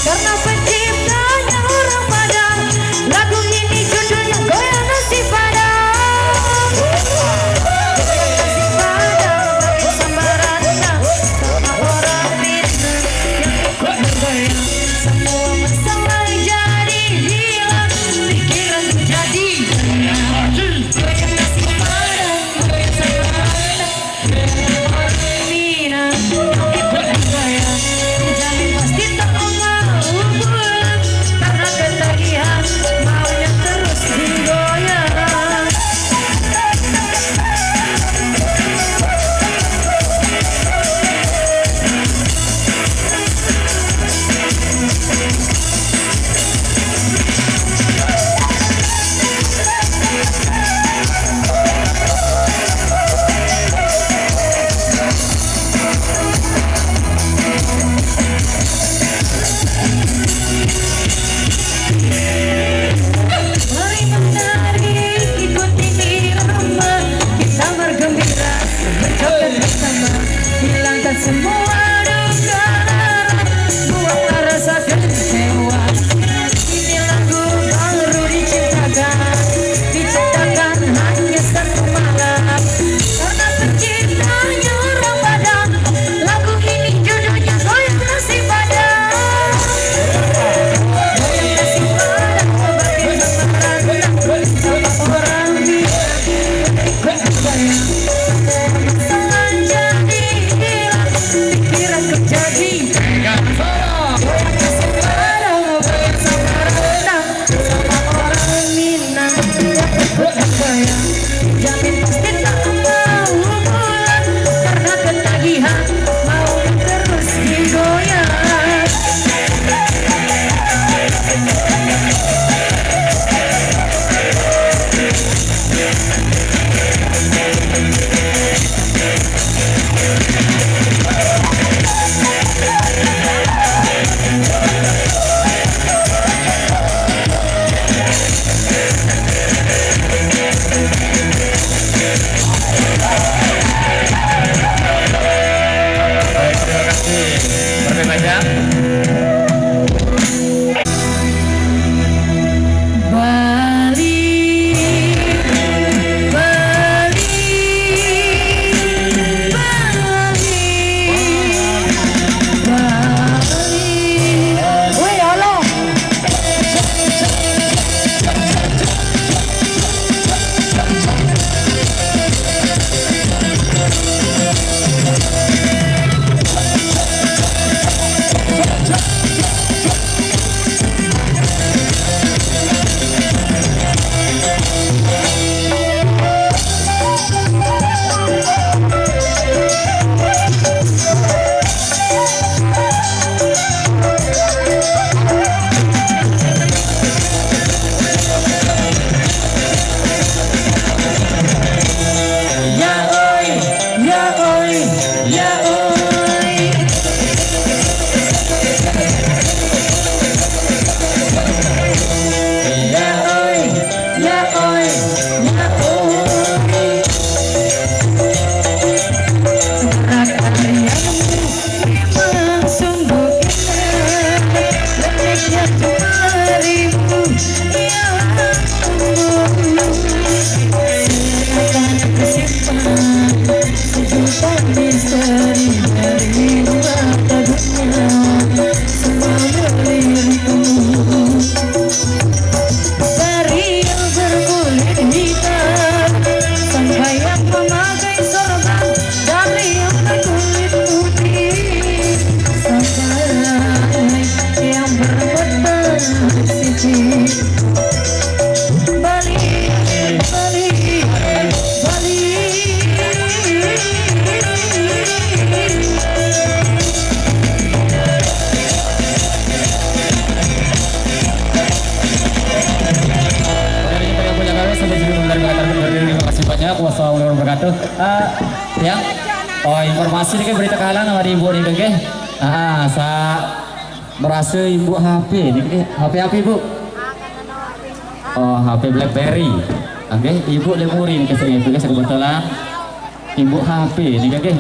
karena penciptanya orang Padang. Lagu ini judulnya Goyang Nasi Padang. Goyang nasi Padang pakai sambal rendang sama orang Minang yang ikut bergoyang. Semua masalah jadi hilang, pikiran jadi tenang. Goyang nasi Padang pakai sambal rendang sama orang Minang yang ikut bergoyang. Jamin pasti tak mau pulang karena ketagihan maunya terus digoyang. Mari menari, ikuti irama, kita bergembira, berjoget bersama, hilangkan semua duka lara, buanglah rasa kecewa. Ini lagu baru diciptakan hanya satu malam, karena penciptanya orang Padang. Lagu ini judulnya Goyang Nasi Padang. Goyang nasi Padang pakai sambal rendang sama orang Minang ikut bergoyang. Semua masalah jadi hilang, pikiran jadi tenang. Goyang nasi Padang pakai sambal rendang sama orang Minang yang ikut bergoyang. Jamin pasti tak mau pulang karena ketagihan mau terus digoyang. Terima banyak. Bali, Bali, Bali, Bali. Woi, halo. Ya oi, ya oi, ya oi. Ya oi, ya oi, ya oi. Karyamu memang sungguh indah, lemahnya jemarimu yang membunuh. Silakan kesimpan sejuta misteri dari mata dunia, semua melirikmu. Dari yang berkulit hitam sampai yang memakai sorban, dari yang berkulit putih sampai yang bermata siji. Bali, Bali, Bali. Terima kasih banyak. Wassalamualaikum warahmatullahi wabarakatuh. Ya, oh informasi ini kan berita kalah nama ibu nih kan? Sa merasa ibu HP, ini HP apa ibu? Oh HP BlackBerry. Oke, ibu lemurin ke sini itu kebetulan ibu HP ini kan?